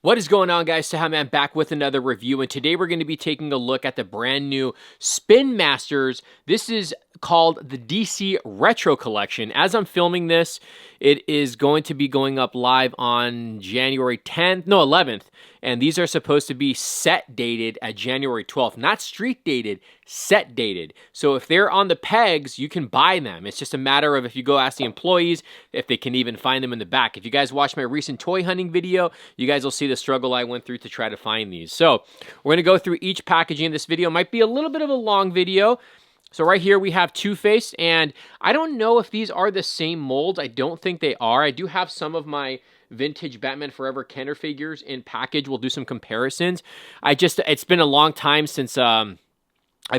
What is going on, guys? Cejaman back with another review, and today we're going to be taking a look at the brand new Spin Masters. This is called the DC Retro Collection. As I'm filming this, it is going to be going up live on January 10th, no, 11th, and these are supposed to be set dated at January 12th, not street dated, set dated. So if they're on the pegs, you can buy them. It's just a matter of if you go ask the employees if they can even find them in the back. If you guys watch my recent toy hunting video, you guys will see the struggle I went through to try to find these. So we're going to go through each packaging in this video. Might be a little bit of a long video. So right here we have Two-Face, and I don't know if these are the same molds. I don't think they are. I do have some of my vintage Batman Forever Kenner figures in package. We'll do some comparisons. It's been a long time since I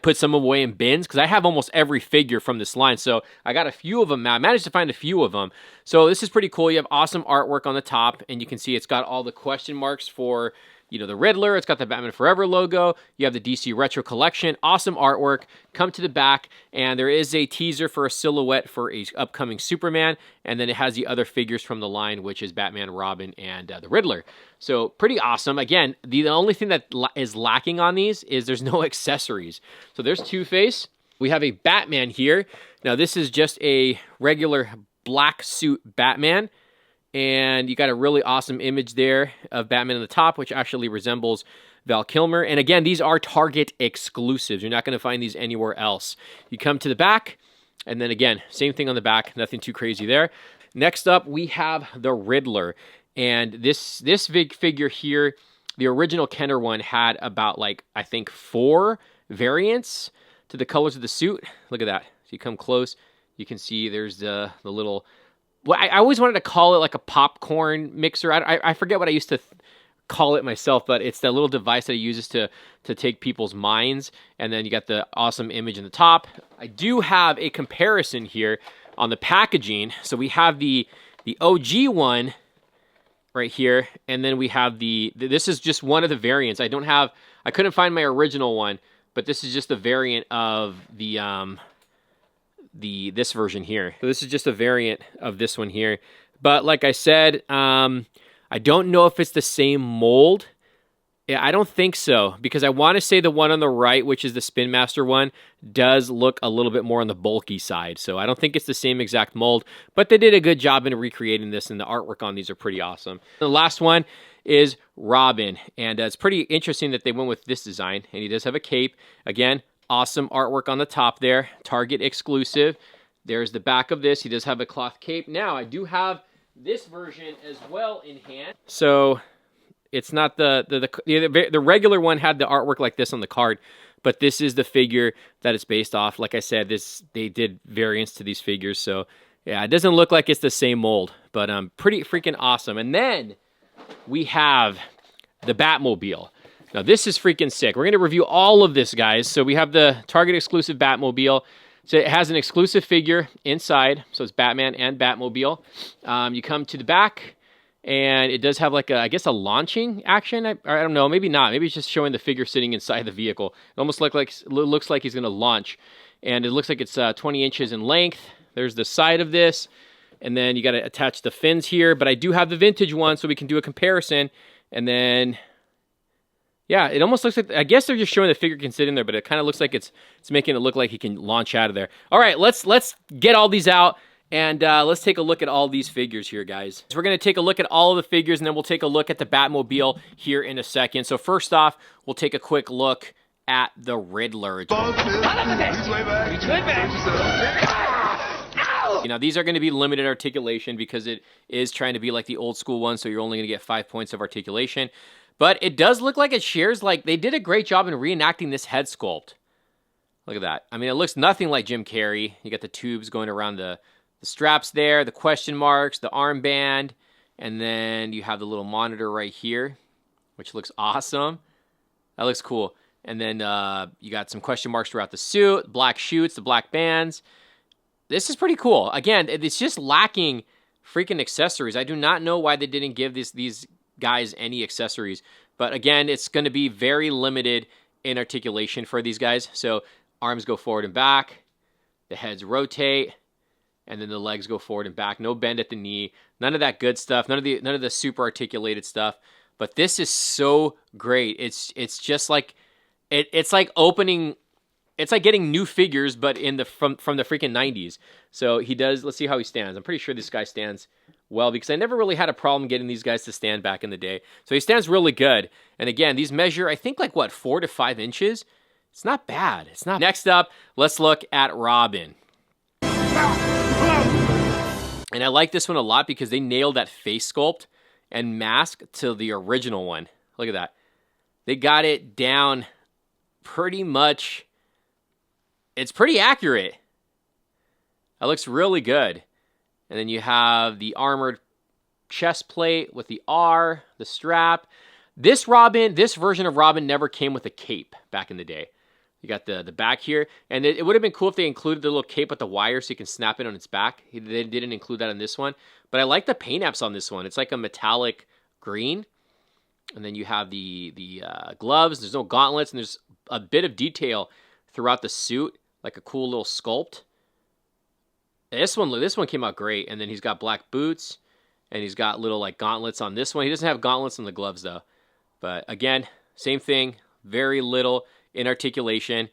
put some away in bins because I have almost every figure from this line. So I got a few of them now. I managed to find a few of them. So this is pretty cool. You have awesome artwork on the top, and you can see it's got all the question marks for, you know, the Riddler. It's got the Batman Forever logo. You have the DC Retro Collection. Awesome artwork. Come to the back, and there is a teaser for a silhouette for a upcoming Superman, and then it has the other figures from the line, which is Batman, Robin, and the Riddler. So pretty awesome. Again, the only thing that is lacking on these is there's no accessories. So there's Two-Face. We have a Batman here. Now this is just a regular black suit Batman. And you got a really awesome image there of Batman on the top, which actually resembles Val Kilmer. And again, these are Target exclusives. You're not going to find these anywhere else. You come to the back, and then again, same thing on the back. Nothing too crazy there. Next up, we have the Riddler. And this big figure here, the original Kenner one had about, like, I think 4 variants to the colors of the suit. Look at that. So you come close, you can see there's the little... Well, I always wanted to call it like a popcorn mixer. I forget what I used to call it myself, but it's that little device that it uses to take people's minds. And then you got the awesome image in the top. I do have a comparison here on the packaging. So we have the OG one right here, and then we have this is just one of the variants. I couldn't find my original one, but this is just the variant of this version here. So this is just a variant of this one here. But like I said, I don't know if it's the same mold. Yeah, I don't think so, because I want to say the one on the right, which is the Spin Master one, does look a little bit more on the bulky side. So I don't think it's the same exact mold, but they did a good job in recreating this, and the artwork on these are pretty awesome. The last one is Robin, and it's pretty interesting that they went with this design, and he does have a cape. Again, awesome artwork on the top there, Target exclusive. There's the back of this. He does have a cloth cape. Now, I do have this version as well in hand. So it's not the regular one had the artwork like this on the card, but this is the figure that it's based off. Like I said, they did variants to these figures. So yeah, it doesn't look like it's the same mold, but pretty freaking awesome. And then we have the Batmobile. Now, this is freaking sick. We're going to review all of this, guys. So we have the Target exclusive Batmobile. So it has an exclusive figure inside. So it's Batman and Batmobile. You come to the back, and it does have like I guess a launching action. I don't know. Maybe not. Maybe it's just showing the figure sitting inside the vehicle. It almost looks like he's going to launch. And it looks like it's 20 inches in length. There's the side of this. And then you got to attach the fins here. But I do have the vintage one, so we can do a comparison. And then... yeah, it almost looks like, I guess they're just showing the figure can sit in there, but it kind of looks like it's making it look like he can launch out of there. All right, let's get all these out, and let's take a look at all these figures here, guys. So we're going to take a look at all of the figures, and then we'll take a look at the Batmobile here in a second. So first off, we'll take a quick look at the Riddler. You know, these are going to be limited articulation because it is trying to be like the old school one, so you're only going to get 5 points of articulation. But it does look like it shares, like, they did a great job in reenacting this head sculpt. Look at that. I mean, it looks nothing like Jim Carrey. You got the tubes going around the straps there, the question marks, the armband, and then you have the little monitor right here, which looks awesome. That looks cool. And then you got some question marks throughout the suit, black chutes, the black bands. This is pretty cool. Again, it's just lacking freaking accessories. I do not know why they didn't give these guys any accessories, but again, it's going to be very limited in articulation for these guys. So arms go forward and back, the heads rotate, and then the legs go forward and back. No bend at the knee, none of that good stuff, none of the super articulated stuff. But this is so great. It's just like it's like opening. It's like getting new figures, but in the from the freaking 90s. So he does. Let's see how he stands. I'm pretty sure this guy stands well because I never really had a problem getting these guys to stand back in the day. So he stands really good. And again, these measure, I think, like what, 4 to 5 inches. It's not bad. It's not. Next up, let's look at Robin. And I like this one a lot because they nailed that face sculpt and mask to the original one. Look at that. They got it down pretty much. It's pretty accurate. That looks really good. And then you have the armored chest plate with the R, the strap. This version of Robin never came with a cape back in the day. You got the back here. And it would have been cool if they included the little cape with the wire so you can snap it on its back. They didn't include that in this one. But I like the paint apps on this one. It's like a metallic green. And then you have the gloves. There's no gauntlets. And there's a bit of detail throughout the suit. Like a cool little sculpt. This one came out great. And then he's got black boots. And he's got little like gauntlets on this one. He doesn't have gauntlets on the gloves though. But again, same thing. Very little inarticulation.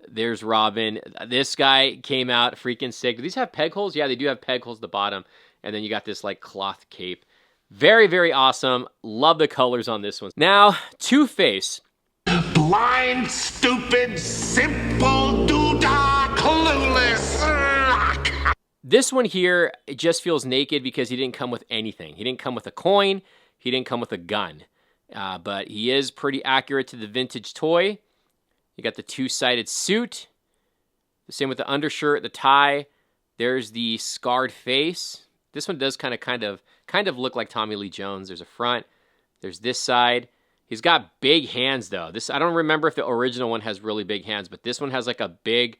There's Robin. This guy came out freaking sick. Do these have peg holes? Yeah, they do have peg holes at the bottom. And then you got this like cloth cape. Very, very awesome. Love the colors on this one. Now, Two-Face. Blind, stupid, simple, doodah, clueless. This one here, it just feels naked because he didn't come with anything. He didn't come with a coin. He didn't come with a gun. But he is pretty accurate to the vintage toy. You got the two-sided suit. The same with the undershirt, the tie. There's the scarred face. This one does kind of look like Tommy Lee Jones. There's a front. There's this side. He's got big hands though. I don't remember if the original one has really big hands, but this one has like a big.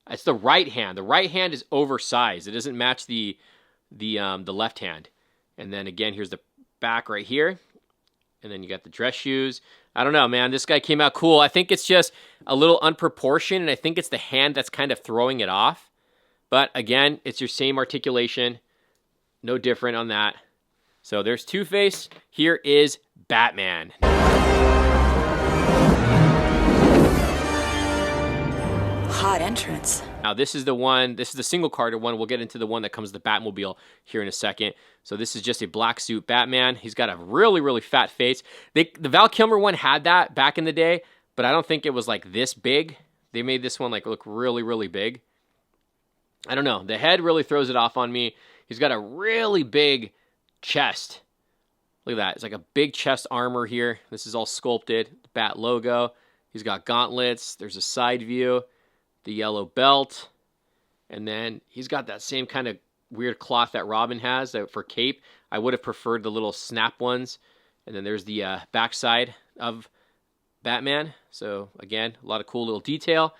It's the right hand. The right hand is oversized. It doesn't match the left hand. And then again, here's the back right here. And then you got the dress shoes. I don't know, man. This guy came out cool. I think it's just a little unproportioned, and I think it's the hand that's kind of throwing it off. But again, it's your same articulation. No different on that. So there's Two-Face. Here is Batman. Hot entrance. Now this is the single carded one. We'll get into the one that comes with the Batmobile here in a second. So this is just a black suit Batman. He's got a really, really fat face. The Val Kilmer one had that back in the day, but I don't think it was like this big. They made this one like look really, really big. I don't know. The head really throws it off on me. He's got a really big chest. Look at that. It's like a big chest armor here. This is all sculpted. The Bat logo. He's got gauntlets. There's a side view. The yellow belt. And then he's got that same kind of weird cloth that Robin has for cape. I would have preferred the little snap ones. And then there's the backside of Batman. So again, a lot of cool little detail.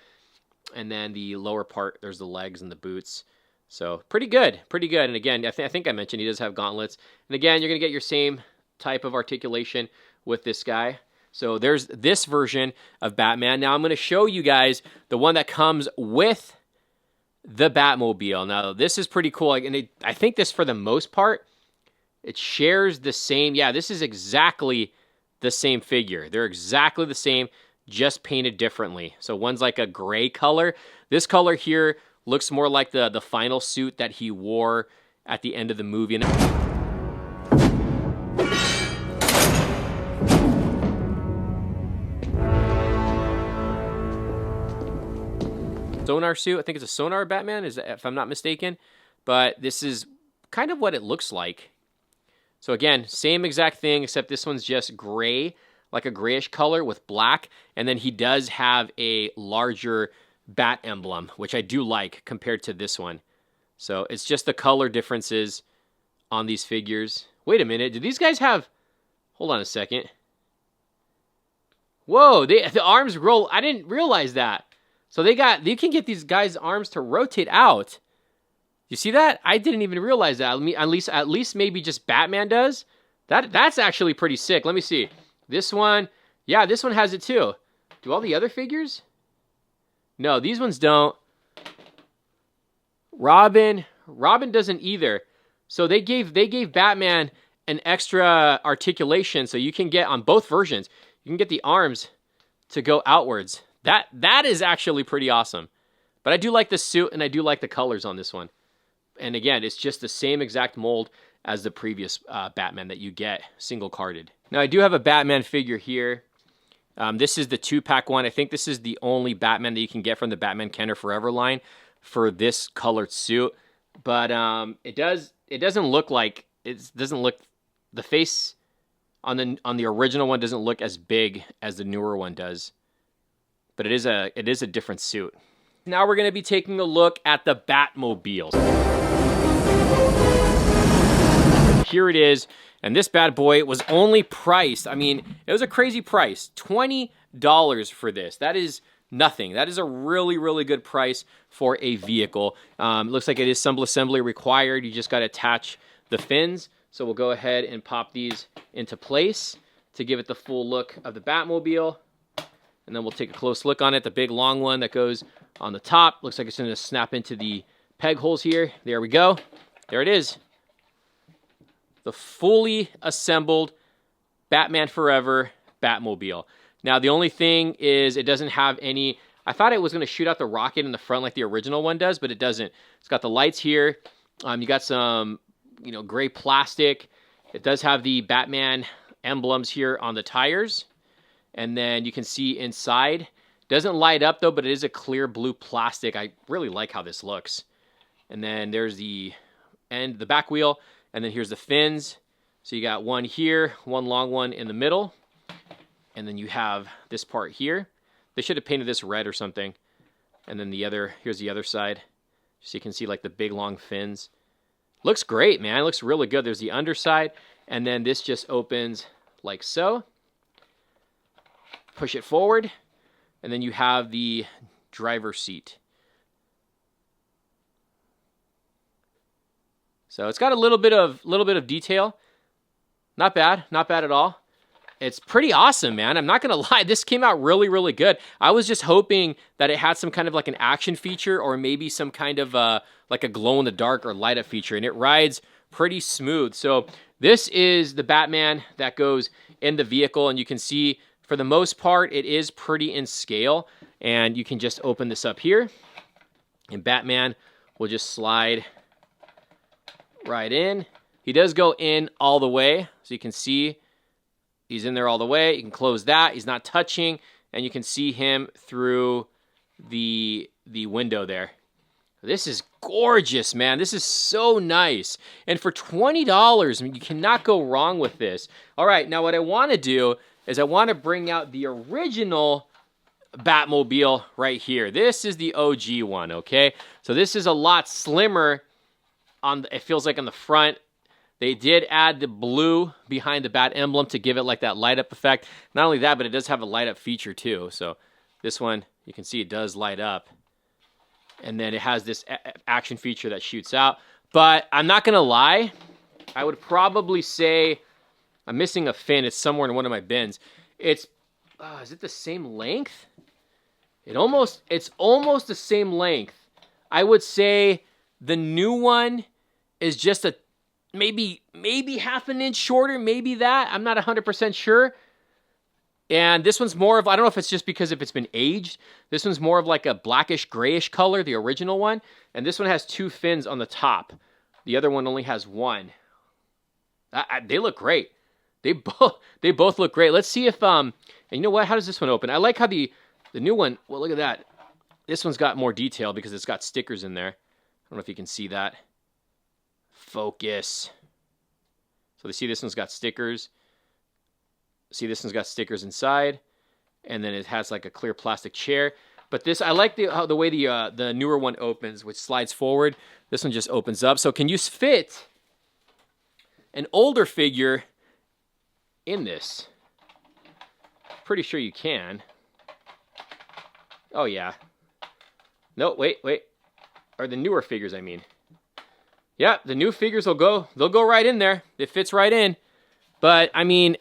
And then the lower part, there's the legs and the boots. So pretty good, pretty good. And again, I think I mentioned he does have gauntlets. And again, you're going to get your same type of articulation with this guy. So there's this version of Batman. Now I'm going to show you guys the one that comes with the Batmobile. Now this is pretty cool. And I think this, for the most part, it shares the same. Yeah, this is exactly the same figure. They're exactly the same, just painted differently. So one's like a gray color. This color here looks more like the final suit that he wore at the end of the movie. Sonar suit. I think it's a sonar Batman, if I'm not mistaken. But this is kind of what it looks like. So again, same exact thing, except this one's just gray, like a grayish color with black. And then he does have a larger bat emblem, which I do like compared to this one. So it's just the color differences on these figures. Wait a minute. Do these guys have... Hold on a second. Whoa, the arms roll. I didn't realize that. So you can get these guys' arms to rotate out. You see that? I didn't even realize that. At least maybe just Batman does. That's actually pretty sick. Let me see. This one, yeah, this one has it too. Do all the other figures? No, these ones don't. Robin doesn't either. So they gave Batman an extra articulation, so you can get on both versions. You can get the arms to go outwards. That is actually pretty awesome. But I do like the suit, and I do like the colors on this one. And again, it's just the same exact mold as the previous Batman that you get single-carded. Now, I do have a Batman figure here. This is the 2-pack one. I think this is the only Batman that you can get from the Batman Kenner Forever line for this colored suit. But it doesn't look like the face on the original one doesn't look as big as the newer one does. But it is a different suit. Now we're going to be taking a look at the Batmobile. Here it is, and this bad boy was only priced, I mean, it was a crazy price, $20 for this. That is nothing. That is a really, really good price for a vehicle. Looks like it is some assembly required. You just got to attach the fins. So we'll go ahead and pop these into place to give it the full look of the Batmobile. And then we'll take a close look on it. The big long one that goes on the top. Looks like it's going to snap into the peg holes here. There we go. There it is. The fully assembled Batman Forever Batmobile. Now, the only thing is it doesn't have any... I thought it was going to shoot out the rocket in the front like the original one does, but it doesn't. It's got the lights here. You got some, gray plastic. It does have the Batman emblems here on the tires. And then you can see inside. Doesn't light up, though, but it is a clear blue plastic. I really like how this looks. And then there's the back wheel. And then here's the fins. So you got one here, one long one in the middle. And then you have this part here. They should have painted this red or something. And then here's the other side. So you can see like the big long fins. Looks great, man. It looks really good. There's the underside. And then this just opens like so. Push it forward. And then you have the driver's seat. So it's got a little bit of detail. Not bad at all. It's pretty awesome, man. I'm not gonna lie, this came out really, really good. I was just hoping that it had some kind of like an action feature or maybe some kind of like a glow in the dark or light up feature, and it rides pretty smooth. So this is the Batman that goes in the vehicle, and you can see for the most part it is pretty in scale. And you can just open this up here, and Batman will just slide right in. He does go in all the way, so you can see he's in there all the way. You can close that. He's not touching, and you can see him through the window there. This is gorgeous, man. This is so nice. And for $20, I mean, you cannot go wrong with this. All right, now what I want to do is I want to bring out the original Batmobile right here. This is the OG one, okay? So this is a lot slimmer. It feels like on the front. They did add the blue behind the bat emblem to give it like that light up effect. Not only that, but it does have a light up feature too. So this one, you can see it does light up. And then it has this action feature that shoots out. But I'm not going to lie. I would probably say I'm missing a fin. It's somewhere in one of my bins. Is it the same length? It's almost the same length. I would say the new one is just maybe half an inch shorter, maybe that. I'm not 100% sure. And this one's more of, I don't know if it's just because if it's been aged. This one's more of like a blackish grayish color, the original one. And this one has 2 fins on the top. The other one only has 1. They look great. They both look great. Let's see if, and you know what? How does this one open? I like how the new one, well, look at that. This one's got more detail because it's got stickers in there. I don't know if you can see that. Focus. So they see this one's got stickers. See, this one's got stickers inside, and then it has like a clear plastic chair. But this, I like the way the newer one opens, which slides forward. This one just opens up. So can you fit an older figure in this? Pretty sure you can. Oh yeah. No, wait. Or the newer figures, I mean. Yeah, the new figures they'll go right in there. It fits right in. But I mean,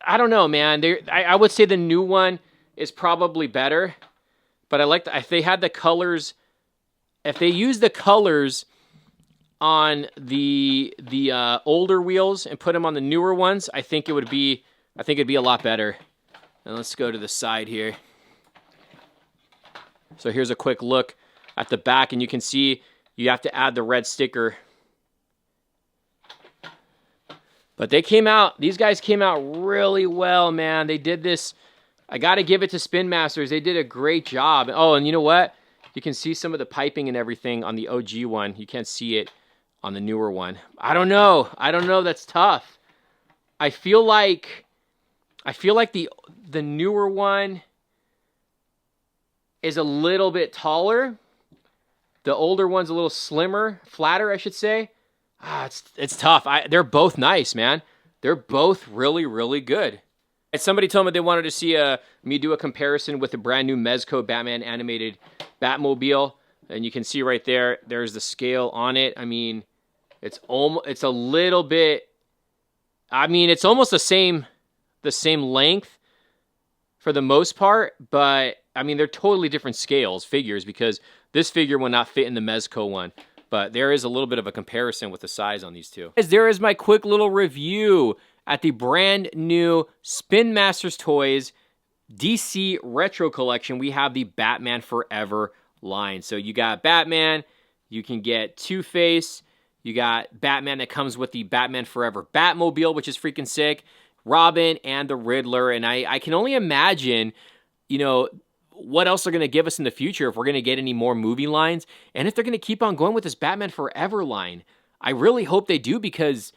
I don't know, man. I would say the new one is probably better. But I like if they had the colors, if they used the colors on the older wheels and put them on the newer ones, I think it'd be a lot better. And let's go to the side here. So here's a quick look at the back, and you can see you have to add the red sticker. But these guys came out really well, man. They did this. I got to give it to Spin Masters. They did a great job. Oh, and you know what? You can see some of the piping and everything on the OG one. You can't see it on the newer one. I don't know. That's tough. I feel like the newer one is a little bit taller. The older one's a little slimmer, flatter, I should say. It's tough. They're both nice, man. They're both really, really good. And somebody told me they wanted to see me do a comparison with the brand new Mezco Batman animated Batmobile, and you can see right there. There's the scale on it. I mean, it's a little bit. I mean, it's almost the same length for the most part, but I mean, they're totally different figures, because this figure will not fit in the Mezco one. But there is a little bit of a comparison with the size on these two. There is my quick little review at the brand new Spin Masters Toys DC Retro Collection. We have the Batman Forever line. So you got Batman, you can get Two-Face, you got Batman that comes with the Batman Forever Batmobile, which is freaking sick, Robin, and the Riddler. And I can only imagine, you know, what else they're going to give us in the future, if we're going to get any more movie lines, and if they're going to keep on going with this Batman Forever line. I really hope they do, because,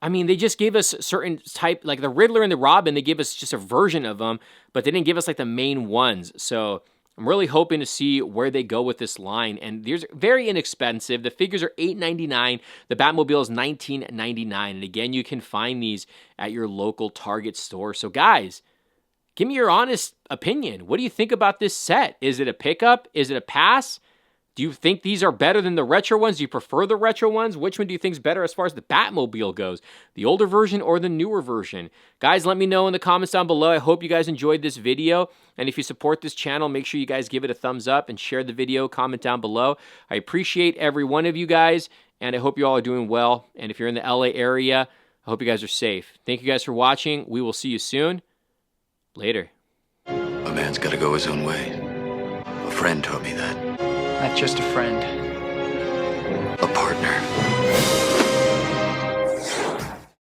I mean, they just gave us certain type, like the Riddler and the Robin, they gave us just a version of them, but they didn't give us like the main ones. So I'm really hoping to see where they go with this line. And these are very inexpensive. The figures are $8.99. The Batmobile is $19.99. And again, you can find these at your local Target store. So guys, give me your honest opinion. What do you think about this set? Is it a pickup? Is it a pass? Do you think these are better than the retro ones? Do you prefer the retro ones? Which one do you think is better as far as the Batmobile goes? The older version or the newer version? Guys, let me know in the comments down below. I hope you guys enjoyed this video. And if you support this channel, make sure you guys give it a thumbs up and share the video. Comment down below. I appreciate every one of you guys, and I hope you all are doing well. And if you're in the LA area, I hope you guys are safe. Thank you guys for watching. We will see you soon. Later. A man's got to go his own way. A friend taught me that. Not just a friend. A partner.